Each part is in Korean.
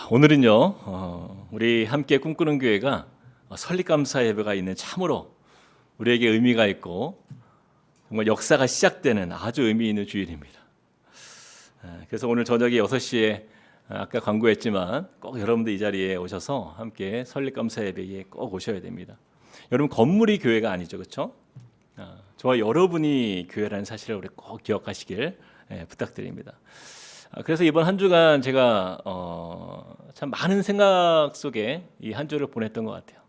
오늘은요, 우리 함께 꿈꾸는 교회가 설립감사 예배가 있는 참으로 우리에게 의미가 있고 정말 역사가 시작되는 아주 의미 있는 주일입니다. 그래서 오늘 저녁에 6시에 아까 광고했지만 꼭 여러분들 이 자리에 오셔서 함께 설립감사 예배에 꼭 오셔야 됩니다. 여러분 건물이 교회가 아니죠, 그렇죠? 저와 여러분이 교회라는 사실을 우리 꼭 기억하시길 부탁드립니다. 그래서 이번 한 주간 제가 참 많은 생각 속에 이 한 주를 보냈던 것 같아요.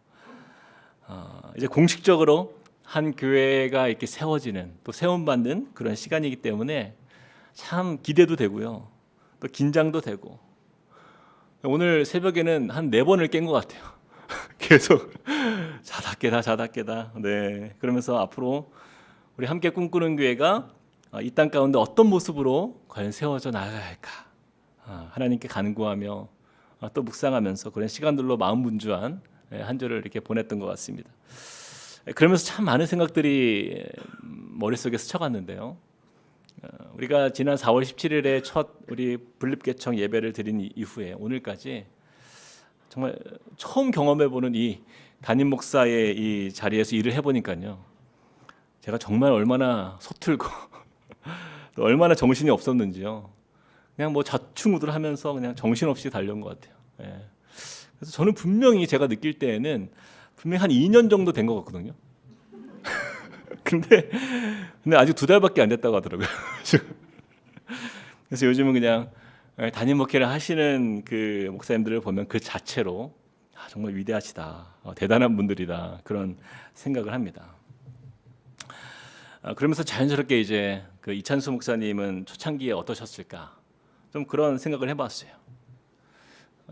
이제 공식적으로 한 교회가 이렇게 세워지는 또 세움받는 그런 시간이기 때문에 참 기대도 되고요, 또 긴장도 되고. 오늘 새벽에는 한 4번을 깬 것 같아요. 계속 자다 깨다. 네, 그러면서 앞으로 우리 함께 꿈꾸는 교회가 이 땅 가운데 어떤 모습으로 과연 세워져 나아갈까 하나님께 간구하며 또 묵상하면서 그런 시간들로 마음 분주한 한 주를 이렇게 보냈던 것 같습니다. 그러면서 참 많은 생각들이 머릿속에 스쳐갔는데요. 우리가 지난 4월 17일에 첫 우리 분립개청 예배를 드린 이후에 오늘까지 정말 처음 경험해보는 이 담임 목사의 이 자리에서 일을 해보니까요, 제가 정말 얼마나 서툴고 또 얼마나 정신이 없었는지요. 그냥 뭐 좌충우돌하면서 그냥 정신없이 달려온 것 같아요. 그래서 저는 분명히 제가 느낄 때에는 분명히 한 2년 정도 된 것 같거든요. 근데 아직 2달밖에 안 됐다고 하더라고요. 그래서 요즘은 그냥 담임 목회를 하시는 그 목사님들을 보면 그 자체로 정말 위대하시다, 대단한 분들이다, 그런 생각을 합니다. 그러면서 자연스럽게 이제 그 이찬수 목사님은 초창기에 어떠셨을까, 좀 그런 생각을 해봤어요.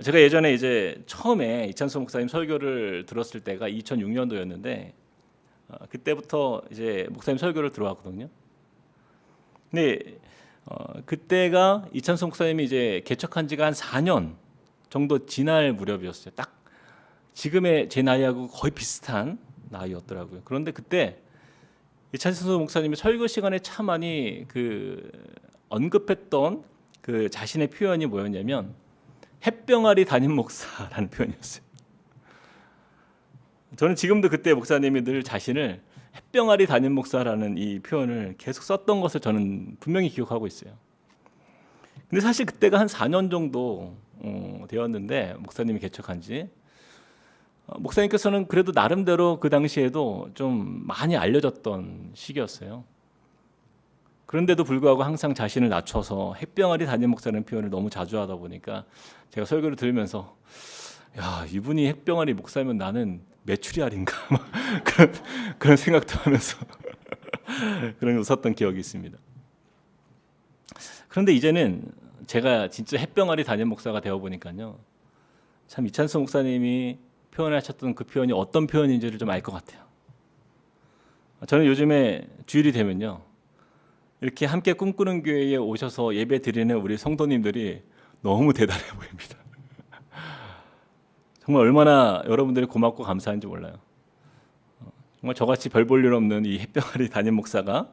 제가 예전에 이제 처음에 이찬수 목사님 설교를 들었을 때가 2006년도였는데 그때부터 이제 목사님 설교를 들어왔거든요. 근데 그때가 이찬수 목사님이 이제 개척한 지가 한 4년 정도 지날 무렵이었어요. 딱 지금의 제 나이하고 거의 비슷한 나이였더라고요. 그런데 그때 이찬수 목사님이 설교 시간에 참 많이 그 언급했던 그 자신의 표현이 뭐였냐면 햇병아리 담임 목사라는 표현이었어요. 저는 지금도 그때 목사님이 늘 자신을 햇병아리 담임 목사라는 이 표현을 계속 썼던 것을 저는 분명히 기억하고 있어요. 근데 사실 그때가 한 4년 정도 되었는데 목사님이 개척한 지, 목사님께서는 그래도 나름대로 그 당시에도 좀 많이 알려졌던 시기였어요. 그런데도 불구하고 항상 자신을 낮춰서 햇병아리 담임 목사라는 표현을 너무 자주 하다 보니까 제가 설교를 들으면서 야, 이분이 햇병아리 목사면 나는 메추리알인가 그런 생각도 하면서 그런 웃었던 기억이 있습니다. 그런데 이제는 제가 진짜 햇병아리 담임 목사가 되어 보니까요, 참 이찬수 목사님이 표현하셨던 그 표현이 어떤 표현인지를 좀 알 것 같아요. 저는 요즘에 주일이 되면요, 이렇게 함께 꿈꾸는 교회에 오셔서 예배 드리는 우리 성도님들이 너무 대단해 보입니다. 정말 얼마나 여러분들이 고맙고 감사한지 몰라요. 정말 저같이 별 볼 일 없는 이 햇병아리 담임 목사가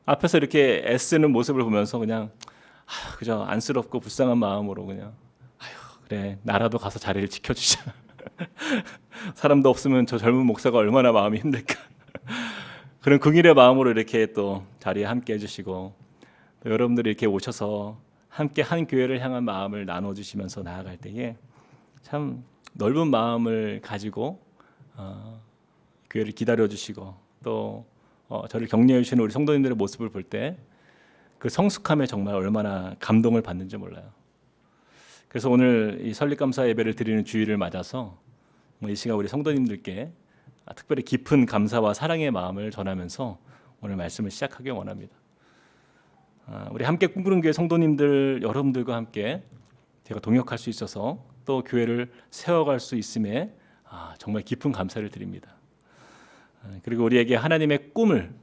앞에서 이렇게 애쓰는 모습을 보면서 그냥 그저 안쓰럽고 불쌍한 마음으로 그냥 그래, 나라도 가서 자리를 지켜주자. 사람도 없으면 저 젊은 목사가 얼마나 마음이 힘들까. 그런 긍일의 마음으로 이렇게 또 자리에 함께 해주시고, 또 여러분들이 이렇게 오셔서 함께 한 교회를 향한 마음을 나눠주시면서 나아갈 때에 참 넓은 마음을 가지고 교회를 기다려주시고 또 저를 격려해 주시는 우리 성도님들의 모습을 볼 때 그 성숙함에 정말 얼마나 감동을 받는지 몰라요. 그래서 오늘 이 설립감사 예배를 드리는 주일을 맞아서 이 시간 우리 성도님들께 특별히 깊은 감사와 사랑의 마음을 전하면서 오늘 말씀을 시작하기 원합니다. 우리 함께 꿈꾸는 교회 성도님들 여러분들과 함께 제가 동역할 수 있어서 또 교회를 세워갈 수 있음에 정말 깊은 감사를 드립니다. 그리고 우리에게 하나님의 꿈을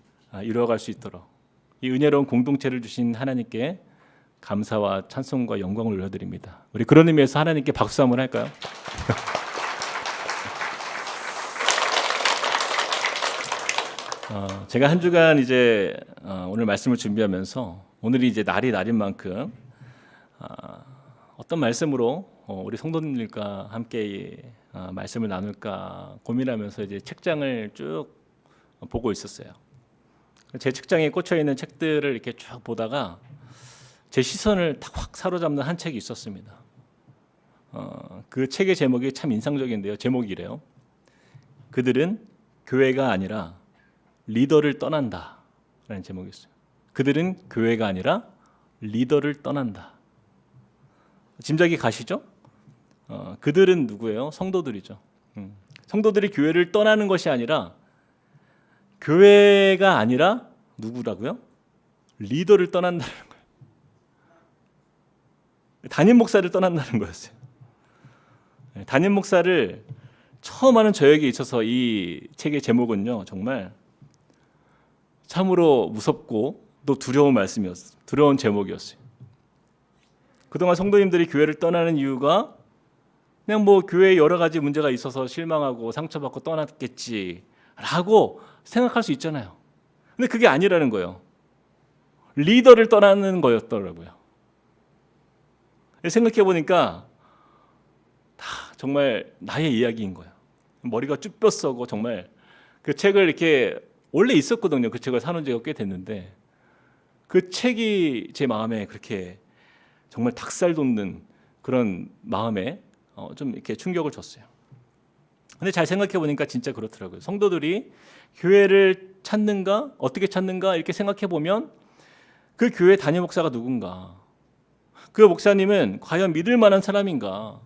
이루어갈 수 있도록 이 은혜로운 공동체를 주신 하나님께 감사와 찬송과 영광을 올려드립니다. 우리 그런 의미에서 하나님께 박수 한번 할까요? 제가 한 주간 이제 오늘 말씀을 준비하면서 오늘이 이제 날이 날인 만큼 어떤 말씀으로 우리 성도님들과 함께 말씀을 나눌까 고민하면서 이제 책장을 쭉 보고 있었어요. 제 책장에 꽂혀 있는 책들을 이렇게 쭉 보다가 제 시선을 확 사로잡는 한 책이 있었습니다. 그 책의 제목이 참 인상적인데요. 제목이 이래요. 그들은 교회가 아니라 리더를 떠난다 라는 제목이었어요. 그들은 교회가 아니라 리더를 떠난다. 짐작이 가시죠? 그들은 누구예요? 성도들이죠. 성도들이 교회를 떠나는 것이 아니라 교회가 아니라 누구라고요? 리더를 떠난다는 거예요. 담임 목사를 떠난다는 거였어요. 담임 목사를 처음 하는 저에게 있어서 이 책의 제목은요, 정말 참으로 무섭고 또 두려운 말씀이었어요. 두려운 제목이었어요. 그동안 성도님들이 교회를 떠나는 이유가 그냥 뭐 교회에 여러 가지 문제가 있어서 실망하고 상처받고 떠났겠지라고 생각할 수 있잖아요. 근데 그게 아니라는 거예요. 리더를 떠나는 거였더라고요. 생각해 보니까 다 정말 나의 이야기인 거예요. 머리가 쭉 뼈서고 정말 그 책을 이렇게 원래 있었거든요. 그 책을 사놓은 지가 꽤 됐는데 그 책이 제 마음에 그렇게 정말 닭살 돋는 그런 마음에 좀 이렇게 충격을 줬어요. 근데 잘 생각해 보니까 진짜 그렇더라고요. 성도들이 교회를 찾는가, 어떻게 찾는가 이렇게 생각해 보면 그 교회 담임 목사가 누군가, 그 목사님은 과연 믿을 만한 사람인가,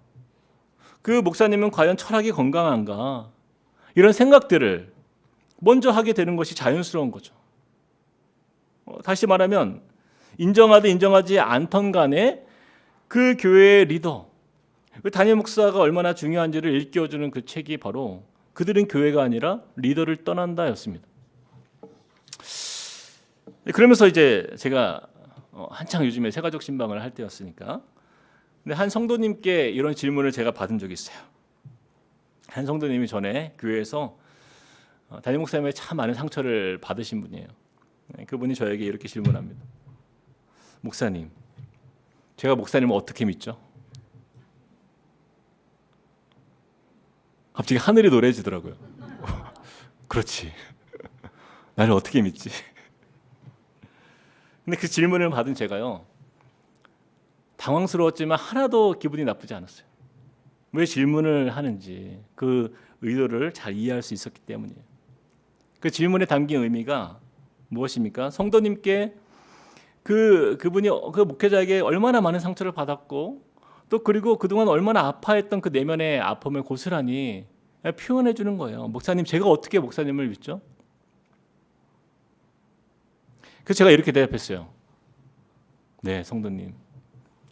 그 목사님은 과연 철학이 건강한가, 이런 생각들을 먼저 하게 되는 것이 자연스러운 거죠. 다시 말하면 인정하든 인정하지 않던 간에 그 교회의 리더, 그 담임 목사가 얼마나 중요한지를 일깨워주는 그 책이 바로 그들은 교회가 아니라 리더를 떠난다였습니다. 그러면서 이제 제가 한창 요즘에 새가족 신방을 할 때였으니까, 근데 한 성도님께 이런 질문을 제가 받은 적이 있어요. 한 성도님이 전에 교회에서 담임 목사님의 참 많은 상처를 받으신 분이에요. 그분이 저에게 이렇게 질문합니다. 목사님, 제가 목사님을 어떻게 믿죠? 갑자기 하늘이 노래지더라고요. 그렇지. 나를 어떻게 믿지? 근데 그 질문을 받은 제가요, 당황스러웠지만 하나도 기분이 나쁘지 않았어요. 왜 질문을 하는지 그 의도를 잘 이해할 수 있었기 때문이에요. 그 질문에 담긴 의미가 무엇입니까? 성도님께 그분이 그 목회자에게 얼마나 많은 상처를 받았고 또 그리고 그동안 얼마나 아파했던 그 내면의 아픔을 고스란히 표현해 주는 거예요. 목사님, 제가 어떻게 목사님을 믿죠? 그래서 제가 이렇게 대답했어요. 네, 성도님,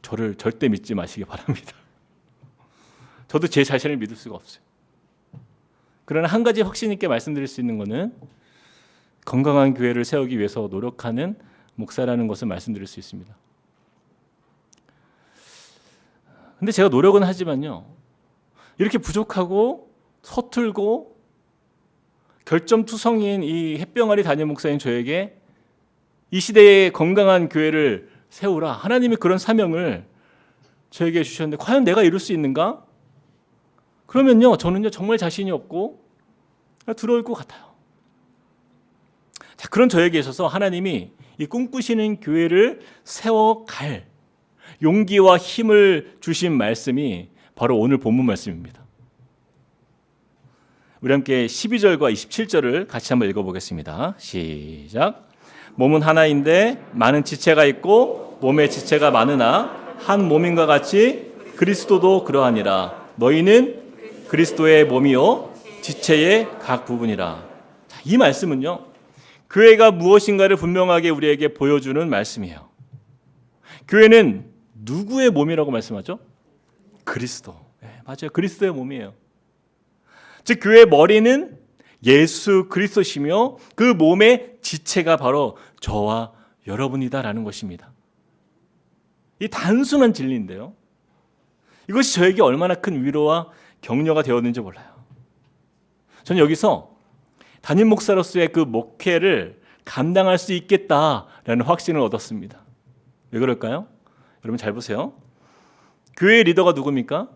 저를 절대 믿지 마시기 바랍니다. 저도 제 자신을 믿을 수가 없어요. 그러나 한 가지 확신 있게 말씀드릴 수 있는 것은 건강한 교회를 세우기 위해서 노력하는 목사라는 것을 말씀드릴 수 있습니다. 근데 제가 노력은 하지만요, 이렇게 부족하고 서툴고 결점투성이인 이 햇병아리 담임 목사인 저에게 이 시대에 건강한 교회를 세우라, 하나님이 그런 사명을 저에게 주셨는데 과연 내가 이룰 수 있는가? 그러면요, 저는요 정말 자신이 없고 두려울 것 같아요. 자, 그런 저에게 있어서 하나님이 이 꿈꾸시는 교회를 세워갈 용기와 힘을 주신 말씀이 바로 오늘 본문 말씀입니다. 우리 함께 12절과 27절을 같이 한번 읽어보겠습니다. 시작. 몸은 하나인데 많은 지체가 있고 몸에 지체가 많으나 한 몸인과 같이 그리스도도 그러하니라. 너희는 그리스도의 몸이요 지체의 각 부분이라. 자, 이 말씀은요, 교회가 무엇인가를 분명하게 우리에게 보여주는 말씀이에요. 교회는 누구의 몸이라고 말씀하죠? 그리스도. 네, 맞아요. 그리스도의 몸이에요. 즉 교회의 머리는 예수 그리스도시며 그 몸의 지체가 바로 저와 여러분이다라는 것입니다. 이 단순한 진리인데요, 이것이 저에게 얼마나 큰 위로와 격려가 되었는지 몰라요. 저는 여기서 담임 목사로서의 그 목회를 감당할 수 있겠다라는 확신을 얻었습니다. 왜 그럴까요? 여러분 잘 보세요. 교회의 리더가 누굽니까?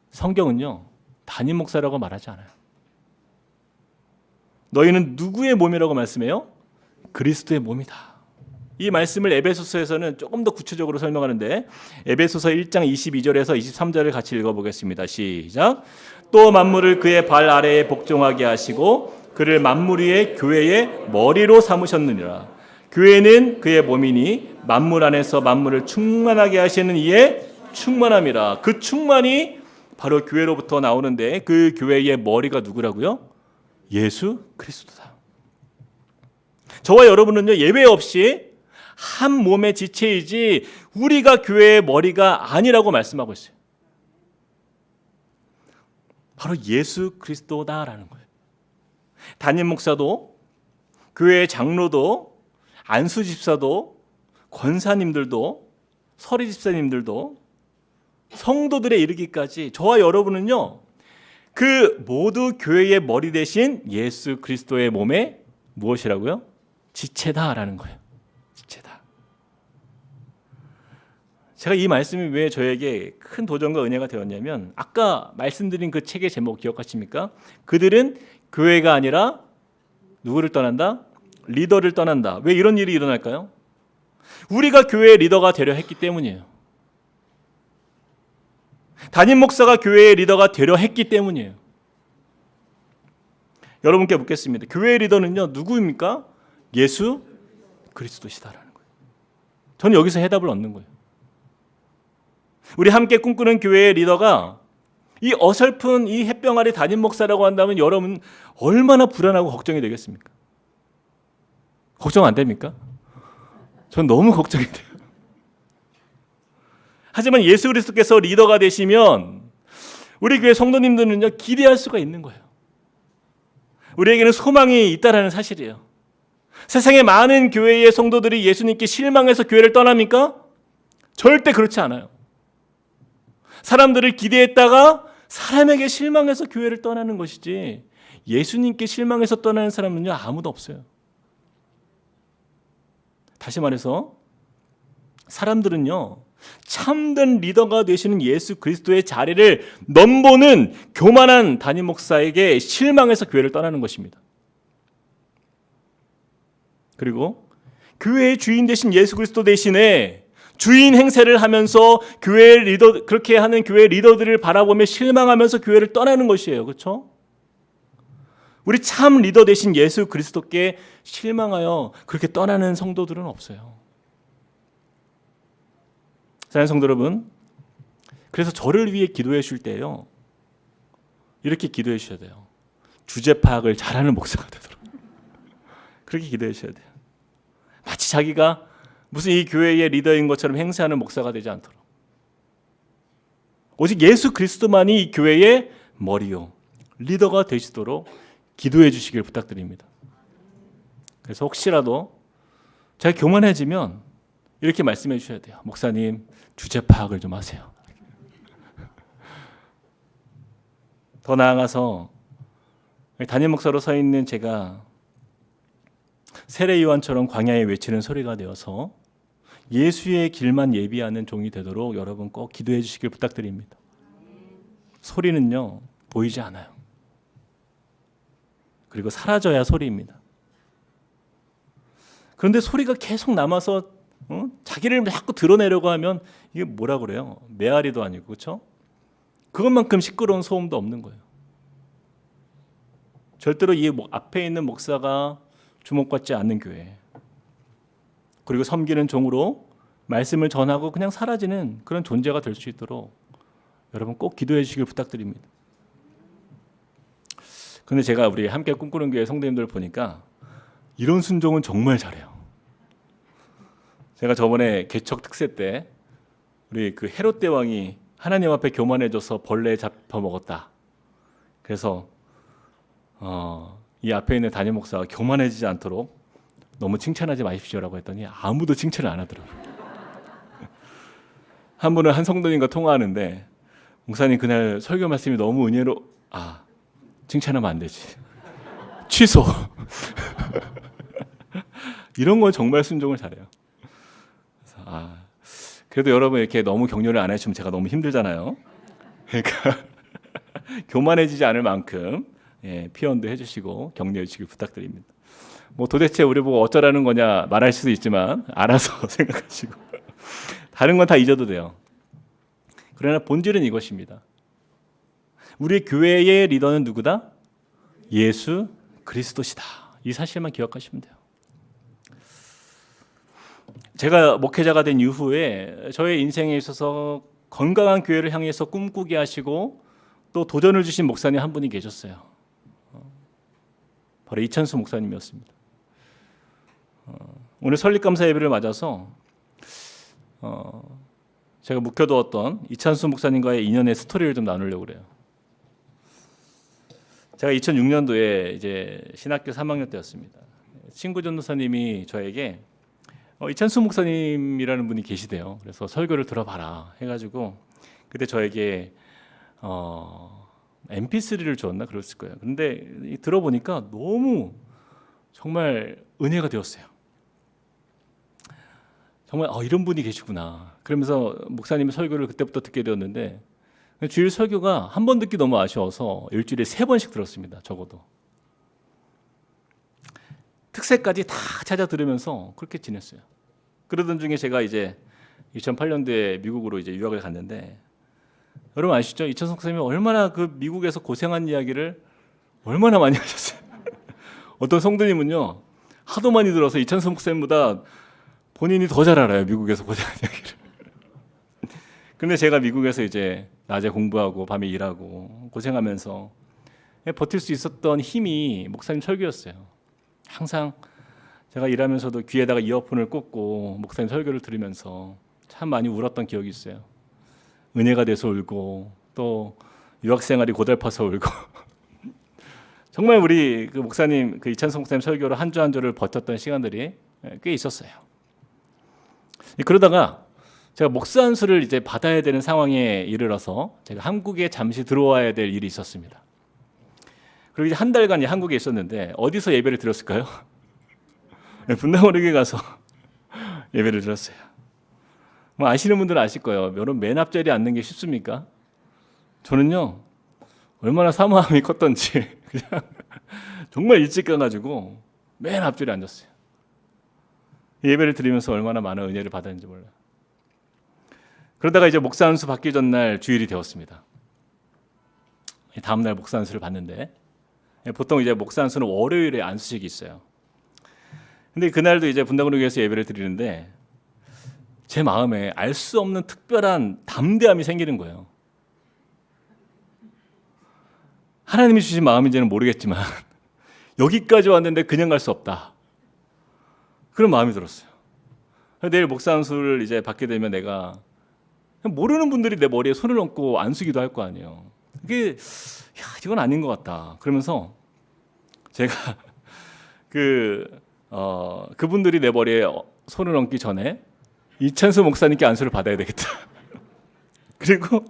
성경은요, 담임 목사라고 말하지 않아요. 너희는 누구의 몸이라고 말씀해요? 그리스도의 몸이다. 이 말씀을 에베소서에서는 조금 더 구체적으로 설명하는데, 에베소서 1장 22절에서 23절을 같이 읽어보겠습니다. 시작. 또 만물을 그의 발 아래에 복종하게 하시고 그를 만물 위에 교회의 머리로 삼으셨느니라. 교회는 그의 몸이니 만물 안에서 만물을 충만하게 하시는 이의 충만함이라. 그 충만이 바로 교회로부터 나오는데, 그 교회의 머리가 누구라고요? 예수 그리스도다. 저와 여러분은요, 예외 없이 한 몸의 지체이지 우리가 교회의 머리가 아니라고 말씀하고 있어요. 바로 예수 그리스도다라는 거예요. 담임 목사도, 교회의 장로도, 안수 집사도, 권사님들도, 서리 집사님들도, 성도들에 이르기까지 저와 여러분은요, 그 모두 교회의 머리 대신 예수 그리스도의 몸의 무엇이라고요? 지체다라는 거예요. 지체다. 제가 이 말씀이 왜 저에게 큰 도전과 은혜가 되었냐면, 아까 말씀드린 그 책의 제목 기억하십니까? 그들은 교회가 아니라 누구를 떠난다? 리더를 떠난다. 왜 이런 일이 일어날까요? 우리가 교회의 리더가 되려 했기 때문이에요. 담임 목사가 교회의 리더가 되려 했기 때문이에요. 여러분께 묻겠습니다. 교회의 리더는요, 누구입니까? 예수 그리스도시다라는 거예요. 저는 여기서 해답을 얻는 거예요. 우리 함께 꿈꾸는 교회의 리더가 이 어설픈 이 햇병아리 담임 목사라고 한다면 여러분 얼마나 불안하고 걱정이 되겠습니까? 걱정 안 됩니까? 전 너무 걱정이 돼요. 하지만 예수 그리스도께서 리더가 되시면 우리 교회 성도님들은요, 기대할 수가 있는 거예요. 우리에게는 소망이 있다라는 사실이에요. 세상의 많은 교회의 성도들이 예수님께 실망해서 교회를 떠납니까? 절대 그렇지 않아요. 사람들을 기대했다가 사람에게 실망해서 교회를 떠나는 것이지, 예수님께 실망해서 떠나는 사람은요, 아무도 없어요. 다시 말해서 사람들은요, 참된 리더가 되시는 예수 그리스도의 자리를 넘보는 교만한 담임 목사에게 실망해서 교회를 떠나는 것입니다. 그리고 교회의 주인 되신 예수 그리스도 대신에 주인 행세를 하면서 교회의 리더, 그렇게 하는 교회 리더들을 바라보며 실망하면서 교회를 떠나는 것이에요. 그렇죠? 우리 참 리더 되신 예수 그리스도께 실망하여 그렇게 떠나는 성도들은 없어요. 사랑하는 성도 여러분, 그래서 저를 위해 기도해 주실 때요, 이렇게 기도해 주셔야 돼요. 주제 파악을 잘하는 목사가 되도록 그렇게 기도해 주셔야 돼요. 마치 자기가 무슨 이 교회의 리더인 것처럼 행세하는 목사가 되지 않도록, 오직 예수 그리스도만이 이 교회의 머리요 리더가 되시도록 기도해 주시길 부탁드립니다. 그래서 혹시라도 제가 교만해지면 이렇게 말씀해 주셔야 돼요. 목사님, 주제 파악을 좀 하세요. 더 나아가서 담임 목사로 서 있는 제가 세례 요한처럼 광야에 외치는 소리가 되어서 예수의 길만 예비하는 종이 되도록 여러분 꼭 기도해 주시길 부탁드립니다. 소리는요, 보이지 않아요. 그리고 사라져야 소리입니다. 그런데 소리가 계속 남아서 자기를 자꾸 드러내려고 하면 이게 뭐라 그래요? 메아리도 아니고, 그렇죠? 그것만큼 시끄러운 소음도 없는 거예요. 절대로 이 앞에 있는 목사가 주목받지 않는 교회, 그리고 섬기는 종으로 말씀을 전하고 그냥 사라지는 그런 존재가 될 수 있도록 여러분 꼭 기도해 주시길 부탁드립니다. 그런데 제가 우리 함께 꿈꾸는 교회 성도님들 보니까 이런 순종은 정말 잘해요. 제가 저번에 개척 특세 때 우리 그 헤롯 대왕이 하나님 앞에 교만해져서 벌레 잡혀 먹었다. 그래서 이 앞에 있는 담임 목사가 교만해지지 않도록 너무 칭찬하지 마십시오라고 했더니 아무도 칭찬을 안 하더라고요. 한 분은 한 성도님과 통화하는데, 목사님 그날 설교 말씀이 너무 칭찬하면 안 되지. 취소. 이런 건 정말 순종을 잘해요. 그래서 그래도 여러분 이렇게 너무 격려를 안 해주시면 제가 너무 힘들잖아요. 그러니까 교만해지지 않을 만큼 피언도 해주시고 격려해 주시길 부탁드립니다. 뭐 도대체 우리 보고 어쩌라는 거냐 말할 수도 있지만 알아서 생각하시고 다른 건 다 잊어도 돼요. 그러나 본질은 이것입니다. 우리 교회의 리더는 누구다? 예수 그리스도시다. 이 사실만 기억하시면 돼요. 제가 목회자가 된 이후에 저의 인생에 있어서 건강한 교회를 향해서 꿈꾸게 하시고 또 도전을 주신 목사님 한 분이 계셨어요. 바로 이찬수 목사님이었습니다. 오늘 설립감사 예배를 맞아서 제가 묵혀두었던 이찬수 목사님과의 인연의 스토리를 좀 나누려고 그래요. 제가 2006년도에 이제 신학교 3학년 때였습니다. 친구 전도사님이 저에게 이찬수 목사님이라는 분이 계시대요. 그래서 설교를 들어봐라 해가지고 그때 저에게 MP3를 줬나 그랬을 거예요. 근데 들어보니까 너무 정말 은혜가 되었어요. 정말 이런 분이 계시구나. 그러면서 목사님의 설교를 그때부터 듣게 되었는데 주일 설교가 한 번 듣기 너무 아쉬워서 일주일에 3번씩 들었습니다. 적어도. 특세까지 다 찾아 들으면서 그렇게 지냈어요. 그러던 중에 제가 이제 2008년도에 미국으로 이제 유학을 갔는데 여러분 아시죠? 이찬수 목사님이 얼마나 그 미국에서 고생한 이야기를 얼마나 많이 하셨어요. 어떤 성도님은요 하도 많이 들어서 이찬수 목사님보다 본인이 더 잘 알아요. 미국에서 고생한 이야기를. 근데 제가 미국에서 이제 낮에 공부하고 밤에 일하고 고생하면서 버틸 수 있었던 힘이 목사님 설교였어요. 항상 제가 일하면서도 귀에다가 이어폰을 꽂고 목사님 설교를 들으면서 참 많이 울었던 기억이 있어요. 은혜가 돼서 울고 또 유학생활이 고달파서 울고 정말 우리 그 목사님 그 이찬성 목사님 설교로 한 주 한 주를 버텼던 시간들이 꽤 있었어요. 그러다가 제가 목사 안수를 이제 받아야 되는 상황에 이르러서 제가 한국에 잠시 들어와야 될 일이 있었습니다. 그리고 이제 한 달간 한국에 있었는데 어디서 예배를 드렸을까요? 분당어르게 가서 예배를 드렸어요. 뭐 아시는 분들은 아실 거예요. 여러분 맨 앞자리에 앉는 게 쉽습니까? 저는요 얼마나 사모함이 컸던지 그냥 정말 일찍 가가지고 맨 앞자리에 앉았어요. 예배를 드리면서 얼마나 많은 은혜를 받았는지 몰라요. 그러다가 이제 목사 안수 받기 전날 주일이 되었습니다. 다음 날 목사 안수를 받는데 보통 이제 목사 안수는 월요일에 안수식이 있어요. 근데 그날도 이제 분당구로교회에서 예배를 드리는데 제 마음에 알 수 없는 특별한 담대함이 생기는 거예요. 하나님이 주신 마음인지는 모르겠지만 여기까지 왔는데 그냥 갈 수 없다. 그런 마음이 들었어요. 내일 목사 안수를 이제 받게 되면 내가 모르는 분들이 내 머리에 손을 얹고 안수기도 할 거 아니에요. 이게 이건 아닌 것 같다. 그러면서 제가 그분들이 내 머리에 손을 얹기 전에 이찬수 목사님께 안수를 받아야 되겠다. 그리고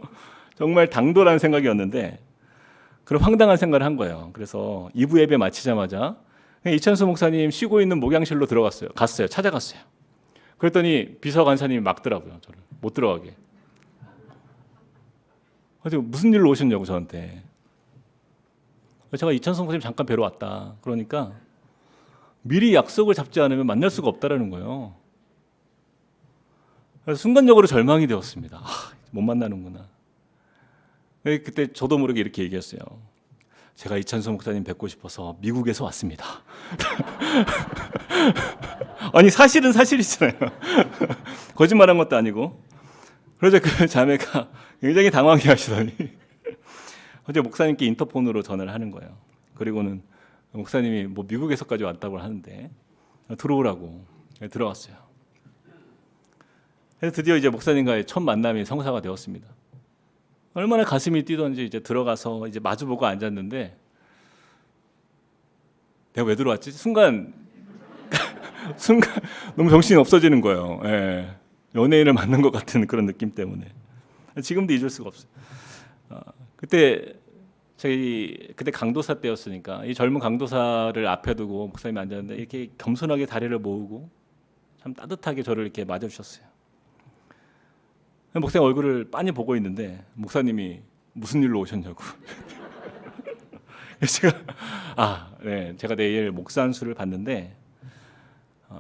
정말 당돌한 생각이었는데 그런 황당한 생각을 한 거예요. 그래서 2부 예배 마치자마자 이찬수 목사님 쉬고 있는 목양실로 찾아갔어요. 그랬더니 비서관사님이 막더라고요. 저를 못 들어가게. 그래서 무슨 일로 오셨냐고 저한테. 제가 이찬수 목사님 잠깐 뵈러 왔다. 그러니까 미리 약속을 잡지 않으면 만날 수가 없다라는 거예요. 그래서 순간적으로 절망이 되었습니다. 못 만나는구나. 그때 저도 모르게 이렇게 얘기했어요. 제가 이찬수 목사님 뵙고 싶어서 미국에서 왔습니다. 아니 사실은 사실이잖아요. 거짓말한 것도 아니고. 그러자 그 자매가 굉장히 당황해 하시더니 어제 목사님께 인터폰으로 전화를 하는 거예요. 그리고는 목사님이 뭐 미국에서까지 왔다고 하는데 들어오라고 들어왔어요. 그래서 드디어 이제 목사님과의 첫 만남이 성사가 되었습니다. 얼마나 가슴이 뛰던지 이제 들어가서 이제 마주보고 앉았는데 내가 왜 들어왔지? 순간 너무 정신이 없어지는 거예요. 예. 연예인을 만난 것 같은 그런 느낌 때문에 지금도 잊을 수가 없어요. 그때 강도사 때였으니까 이 젊은 강도사를 앞에 두고 목사님이 앉았는데 이렇게 겸손하게 다리를 모으고 참 따뜻하게 저를 이렇게 맞아주셨어요. 목사님 얼굴을 빤히 보고 있는데 목사님이 무슨 일로 오셨냐고. 제가 내일 목사 안수를 받는데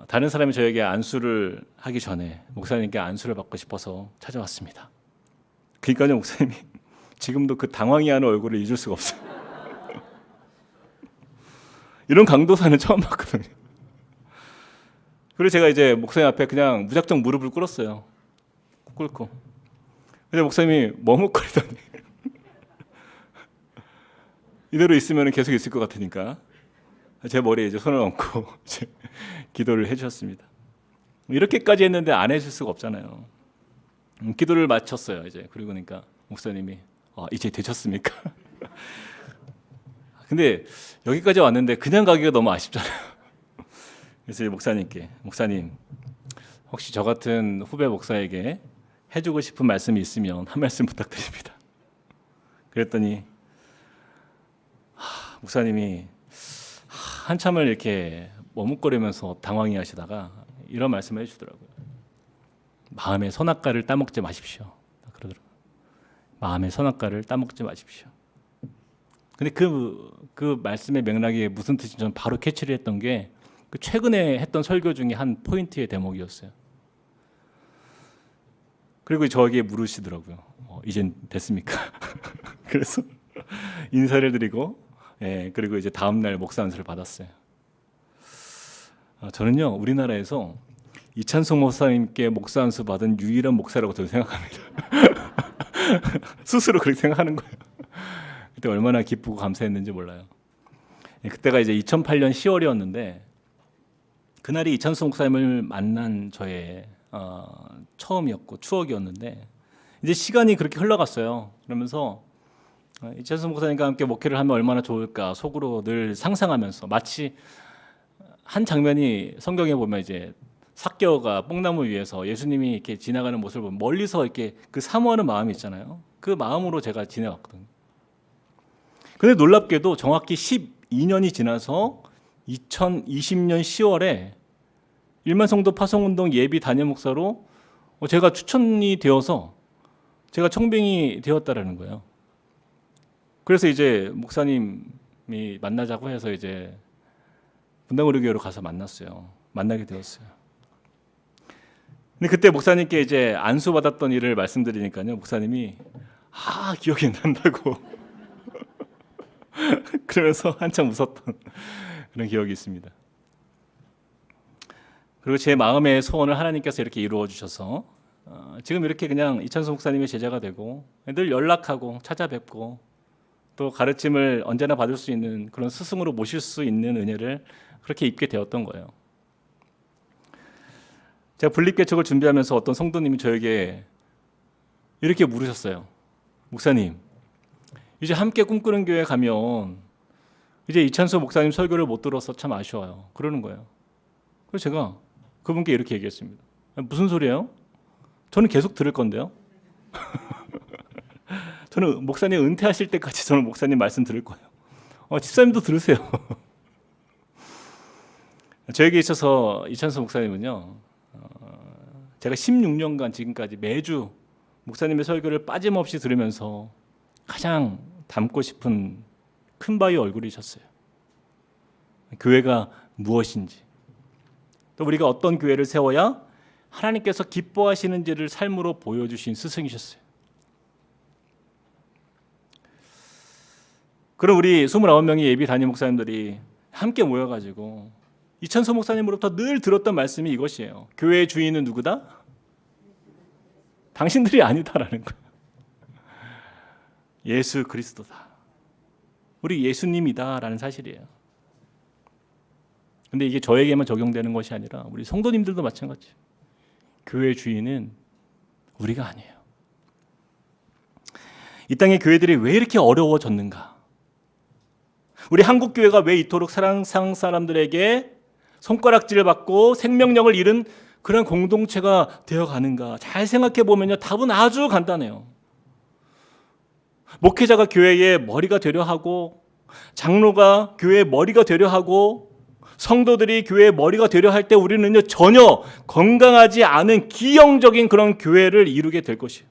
다른 사람이 저에게 안수를 하기 전에 목사님께 안수를 받고 싶어서 찾아왔습니다. 그러니까요, 목사님이 지금도 그 당황해하는 얼굴을 잊을 수가 없어요. 이런 강도사는 처음 봤거든요. 그래서 제가 이제 목사님 앞에 그냥 무작정 무릎을 꿇었어요. 꿇고. 근데 목사님이 머뭇거리더니 이대로 있으면 계속 있을 것 같으니까 제 머리에 이제 손을 얹고 이제 기도를 해주셨습니다. 이렇게까지 했는데 안 해줄 수가 없잖아요. 기도를 마쳤어요. 이제 그리고 그러니까 목사님이 이제 되셨습니까? 근데 여기까지 왔는데 그냥 가기가 너무 아쉽잖아요. 그래서 목사님께 목사님 혹시 저 같은 후배 목사에게 해주고 싶은 말씀이 있으면 한 말씀 부탁드립니다. 그랬더니 목사님이 한참을 이렇게 머뭇거리면서 당황해 하시다가 이런 말씀을 해주더라고요. 마음의 선악과를 따먹지 마십시오. 그러더라고요. 마음의 선악과를 따먹지 마십시오. 근데 그 말씀의 맥락이 무슨 뜻인지 저는 바로 캐치를 했던 게 그 최근에 했던 설교 중에 한 포인트의 대목이었어요. 그리고 저에게 물으시더라고요. 이젠 됐습니까? 그래서 인사를 드리고 그리고 이제 다음 날 목사 안수를 받았어요. 저는요 우리나라에서 이찬송 목사님께 목사 안수 받은 유일한 목사라고 저는 생각합니다. 스스로 그렇게 생각하는 거예요. 그때 얼마나 기쁘고 감사했는지 몰라요. 그때가 이제 2008년 10월이었는데 그날이 이찬송 목사님을 만난 저의 처음이었고 추억이었는데 이제 시간이 그렇게 흘러갔어요. 그러면서 이찬송 목사님과 함께 목회를 하면 얼마나 좋을까 속으로 늘 상상하면서 마치 한 장면이 성경에 보면 이제 삭개오가 뽕나무 위에서 예수님이 이렇게 지나가는 모습을 보면 멀리서 이렇게 그 사모하는 마음이 있잖아요. 그 마음으로 제가 지내왔거든요. 근데 놀랍게도 정확히 12년이 지나서 2020년 10월에 일만성도 파송운동 예비 담임 목사로 제가 추천이 되어서 제가 청빙이 되었다라는 거예요. 그래서 이제 목사님이 만나자고 해서 이제 분당의료교회로 가서 만나게 되었어요. 근데 그때 목사님께 이제 안수 받았던 일을 말씀드리니까요, 목사님이 기억이 난다고 그러면서 한참 웃었던 그런 기억이 있습니다. 그리고 제 마음의 소원을 하나님께서 이렇게 이루어 주셔서 지금 이렇게 그냥 이찬송 목사님의 제자가 되고 늘 연락하고 찾아뵙고 또 가르침을 언제나 받을 수 있는 그런 스승으로 모실 수 있는 은혜를 그렇게 입게 되었던 거예요. 제가 분립개척을 준비하면서 어떤 성도님이 저에게 이렇게 물으셨어요. 목사님, 이제 함께 꿈꾸는 교회 가면 이제 이찬수 목사님 설교를 못 들어서 참 아쉬워요. 그러는 거예요. 그래서 제가 그분께 이렇게 얘기했습니다. 무슨 소리예요? 저는 계속 들을 건데요. 저는 목사님 은퇴하실 때까지 저는 목사님 말씀 들을 거예요. 집사님도 들으세요. 저에게 있어서 이찬수 목사님은요, 제가 16년간 지금까지 매주 목사님의 설교를 빠짐없이 들으면서 가장 닮고 싶은 큰 바위 얼굴이셨어요. 교회가 무엇인지, 또 우리가 어떤 교회를 세워야 하나님께서 기뻐하시는지를 삶으로 보여주신 스승이셨어요. 그럼 우리 29명의 예비 담임 목사님들이 함께 모여가지고 이찬수 목사님으로부터 늘 들었던 말씀이 이것이에요. 교회의 주인은 누구다? 당신들이 아니다라는 거예요. 예수 그리스도다. 우리 예수님이다라는 사실이에요. 근데 이게 저에게만 적용되는 것이 아니라 우리 성도님들도 마찬가지예요. 교회의 주인은 우리가 아니에요. 이 땅의 교회들이 왜 이렇게 어려워졌는가? 우리 한국 교회가 왜 이토록 세상 사람들에게 손가락질을 받고 생명력을 잃은 그런 공동체가 되어가는가? 잘 생각해 보면요, 답은 아주 간단해요. 목회자가 교회의 머리가 되려 하고, 장로가 교회의 머리가 되려 하고, 성도들이 교회의 머리가 되려 할 때 우리는요 전혀 건강하지 않은 기형적인 그런 교회를 이루게 될 것이에요.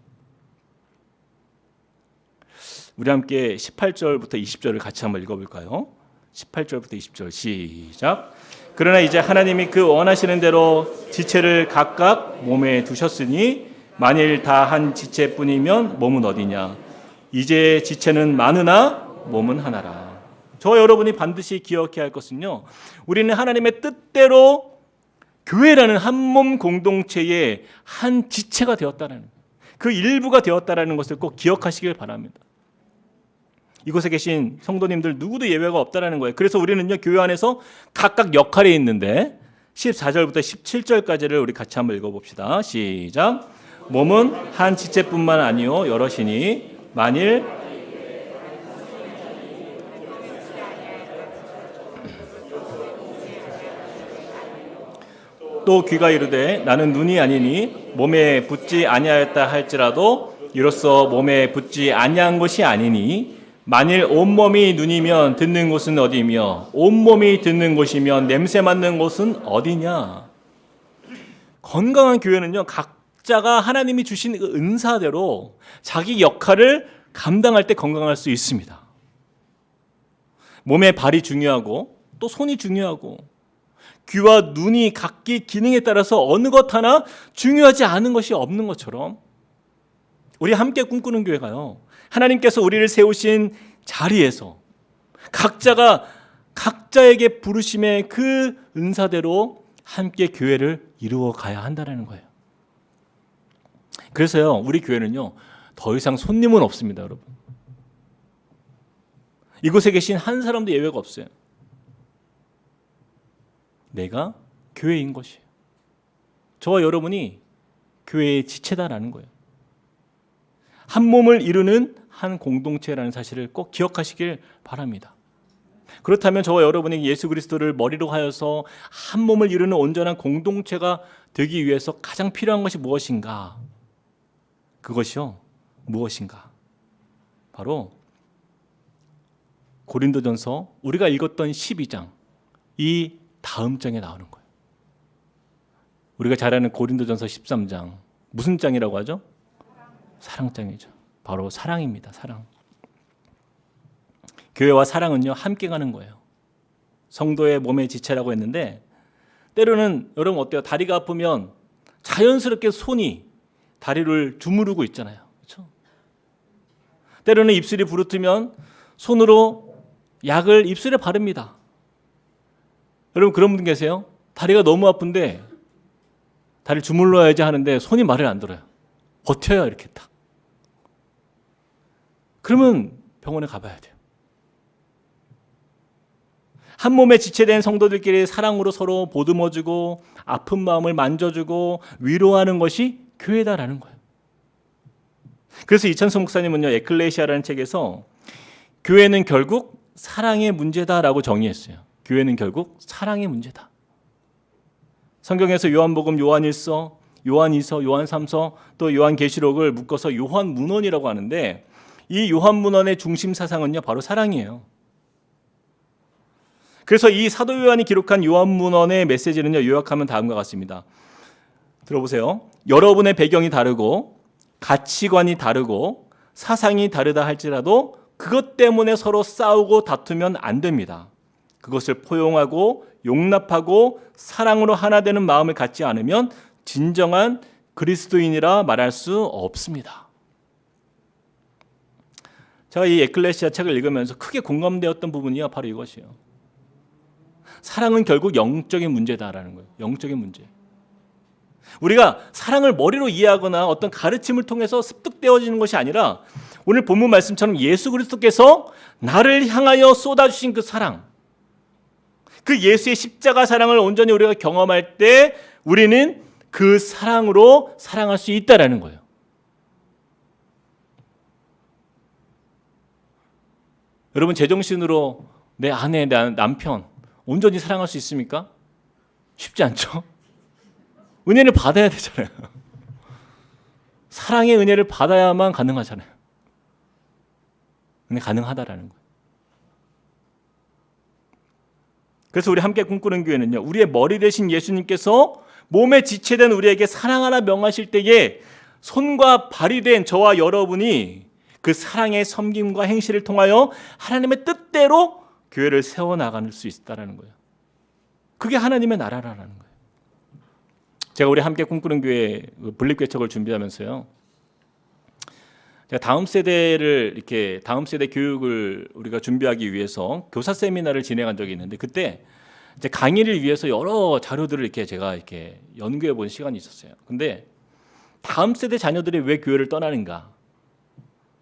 우리 함께 18절부터 20절을 같이 한번 읽어볼까요? 18절부터 20절 시작. 그러나 이제 하나님이 그 원하시는 대로 지체를 각각 몸에 두셨으니 만일 다 한 지체뿐이면 몸은 어디냐? 이제 지체는 많으나 몸은 하나라. 저 여러분이 반드시 기억해야 할 것은요, 우리는 하나님의 뜻대로 교회라는 한 몸 공동체의 한 지체가 되었다는, 그 일부가 되었다는 것을 꼭 기억하시길 바랍니다. 이곳에 계신 성도님들 누구도 예외가 없다는 거예요. 그래서 우리는요 교회 안에서 각각 역할이 있는데 14절부터 17절까지를 우리 같이 한번 읽어봅시다. 시작. 몸은 한 지체뿐만 아니요 여럿이니 만일 또 귀가 이르되 나는 눈이 아니니 몸에 붙지 아니하였다 할지라도 이로써 몸에 붙지 아니한 것이 아니니 만일 온몸이 눈이면 듣는 곳은 어디며 온몸이 듣는 곳이면 냄새 맡는 곳은 어디냐. 건강한 교회는요 각자가 하나님이 주신 그 은사대로 자기 역할을 감당할 때 건강할 수 있습니다. 몸의 발이 중요하고 또 손이 중요하고 귀와 눈이 각기 기능에 따라서 어느 것 하나 중요하지 않은 것이 없는 것처럼 우리 함께 꿈꾸는 교회가요 하나님께서 우리를 세우신 자리에서 각자가 각자에게 부르심의 그 은사대로 함께 교회를 이루어 가야 한다는 거예요. 그래서요 우리 교회는요 더 이상 손님은 없습니다. 여러분, 이곳에 계신 한 사람도 예외가 없어요. 내가 교회인 것이에요. 저와 여러분이 교회의 지체다라는 거예요. 한 몸을 이루는 한 공동체라는 사실을 꼭 기억하시길 바랍니다. 그렇다면 저와 여러분이 예수 그리스도를 머리로 하여서 한 몸을 이루는 온전한 공동체가 되기 위해서 가장 필요한 것이 무엇인가? 그것이요 무엇인가? 바로 고린도전서 우리가 읽었던 12장 이 다음 장에 나오는 거예요. 우리가 잘 아는 고린도전서 13장 무슨 장이라고 하죠? 사랑장이죠. 바로 사랑입니다. 사랑. 교회와 사랑은요 함께 가는 거예요. 성도의 몸의 지체라고 했는데 때로는 여러분 어때요? 다리가 아프면 자연스럽게 손이 다리를 주무르고 있잖아요. 그렇죠? 때로는 입술이 부르트면 손으로 약을 입술에 바릅니다. 여러분 그런 분 계세요? 다리가 너무 아픈데 다리를 주물러야지 하는데 손이 말을 안 들어요. 버텨요 이렇게 딱. 그러면 병원에 가봐야 돼요. 한 몸에 지체된 성도들끼리 사랑으로 서로 보듬어주고 아픈 마음을 만져주고 위로하는 것이 교회다라는 거예요. 그래서 이찬수 목사님은요 에클레시아라는 책에서 교회는 결국 사랑의 문제다라고 정의했어요. 교회는 결국 사랑의 문제다. 성경에서 요한복음, 요한일서, 요한이서, 요한삼서 또 요한계시록을 묶어서 요한문헌이라고 하는데 이 요한문헌의 중심 사상은요 바로 사랑이에요. 그래서 이 사도 요한이 기록한 요한문헌의 메시지는요 요약하면 다음과 같습니다. 들어보세요. 여러분의 배경이 다르고 가치관이 다르고 사상이 다르다 할지라도 그것 때문에 서로 싸우고 다투면 안 됩니다. 그것을 포용하고 용납하고 사랑으로 하나 되는 마음을 갖지 않으면 진정한 그리스도인이라 말할 수 없습니다. 제가 이 에클레시아 책을 읽으면서 크게 공감되었던 부분이요 바로 이것이에요. 사랑은 결국 영적인 문제다라는 거예요. 영적인 문제. 우리가 사랑을 머리로 이해하거나 어떤 가르침을 통해서 습득되어지는 것이 아니라 오늘 본문 말씀처럼 예수 그리스도께서 나를 향하여 쏟아주신 그 사랑, 그 예수의 십자가 사랑을 온전히 우리가 경험할 때 우리는 그 사랑으로 사랑할 수 있다라는 거예요. 여러분 제정신으로 내 아내, 내 남편 온전히 사랑할 수 있습니까? 쉽지 않죠? 은혜를 받아야 되잖아요. 사랑의 은혜를 받아야만 가능하잖아요. 근데 가능하다라는 거예요. 그래서 우리 함께 꿈꾸는 교회는요, 우리의 머리 되신 예수님께서 몸에 지체된 우리에게 사랑하라 명하실 때에 손과 발이 된 저와 여러분이 그 사랑의 섬김과 행실을 통하여 하나님의 뜻대로 교회를 세워나갈 수 있다는 거예요. 그게 하나님의 나라라는 거예요. 제가 우리 함께 꿈꾸는 교회 분립개척을 준비하면서요, 제가 다음 세대 교육을 우리가 준비하기 위해서 교사 세미나를 진행한 적이 있는데, 그때 이제 강의를 위해서 여러 자료들을 제가 연구해 본 시간이 있었어요. 근데 다음 세대 자녀들이 왜 교회를 떠나는가?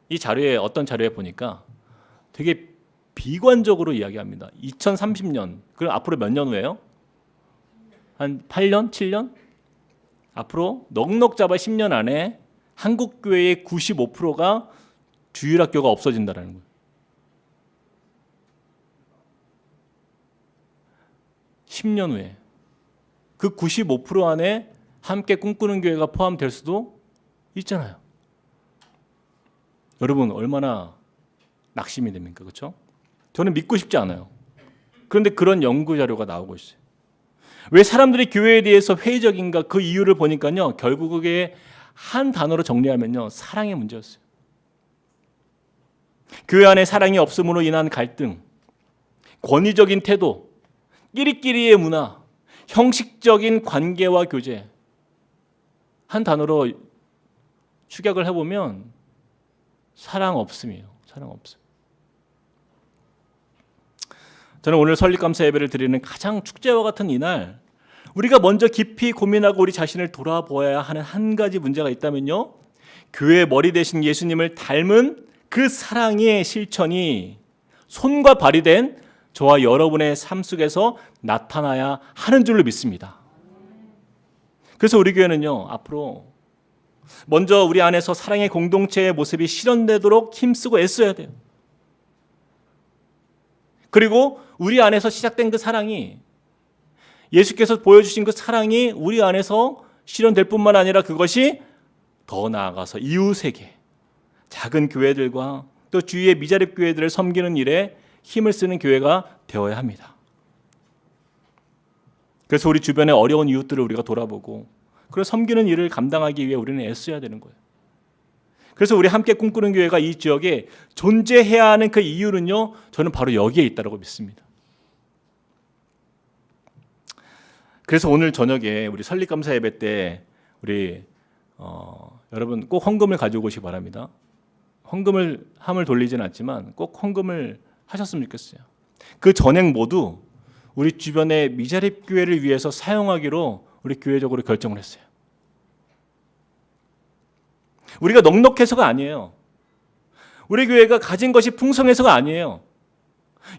이 자료에 어떤 자료에 보니까 되게 비관적으로 이야기합니다. 2030년, 그럼 앞으로 몇 년 후에요? 한 8년, 7년? 앞으로 넉넉 잡아 10년 안에 한국 교회의 95%가 주일학교가 없어진다는 거예요. 10년 후에 그 95% 안에 함께 꿈꾸는 교회가 포함될 수도 있잖아요. 여러분 얼마나 낙심이 됩니까? 그렇죠? 저는 믿고 싶지 않아요. 그런데 그런 연구 자료가 나오고 있어요. 왜 사람들이 교회에 대해서 회의적인가? 그 이유를 보니까요, 결국 그게 한 단어로 정리하면요, 사랑의 문제였어요. 교회 안에 사랑이 없음으로 인한 갈등, 권위적인 태도, 끼리끼리의 문화, 형식적인 관계와 교제, 한 단어로 축약을 해보면 사랑 없음이에요. 사랑 없음. 저는 오늘 설립감사 예배를 드리는 가장 축제와 같은 이날, 우리가 먼저 깊이 고민하고 우리 자신을 돌아보아야 하는 한 가지 문제가 있다면요, 교회의 머리 되신 예수님을 닮은 그 사랑의 실천이 손과 발이 된 저와 여러분의 삶 속에서 나타나야 하는 줄로 믿습니다. 그래서 우리 교회는요, 앞으로 먼저 우리 안에서 사랑의 공동체의 모습이 실현되도록 힘쓰고 애써야 돼요. 그리고 우리 안에서 시작된 그 사랑이, 예수께서 보여주신 그 사랑이 우리 안에서 실현될 뿐만 아니라 그것이 더 나아가서 이웃에게, 작은 교회들과 또 주위의 미자립 교회들을 섬기는 일에 힘을 쓰는 교회가 되어야 합니다. 그래서 우리 주변의 어려운 이웃들을 우리가 돌아보고 그걸 섬기는 일을 감당하기 위해 우리는 애써야 되는 거예요. 그래서 우리 함께 꿈꾸는 교회가 이 지역에 존재해야 하는 그 이유는요, 저는 바로 여기에 있다고 믿습니다. 그래서 오늘 저녁에 우리 설립감사 예배 때 우리 여러분 꼭 헌금을 가지고 오시기 바랍니다. 헌금을 함을 돌리지는 않지만 꼭 헌금을 하셨으면 좋겠어요. 그 전액 모두 우리 주변의 미자립 교회를 위해서 사용하기로 우리 교회적으로 결정을 했어요. 우리가 넉넉해서가 아니에요. 우리 교회가 가진 것이 풍성해서가 아니에요.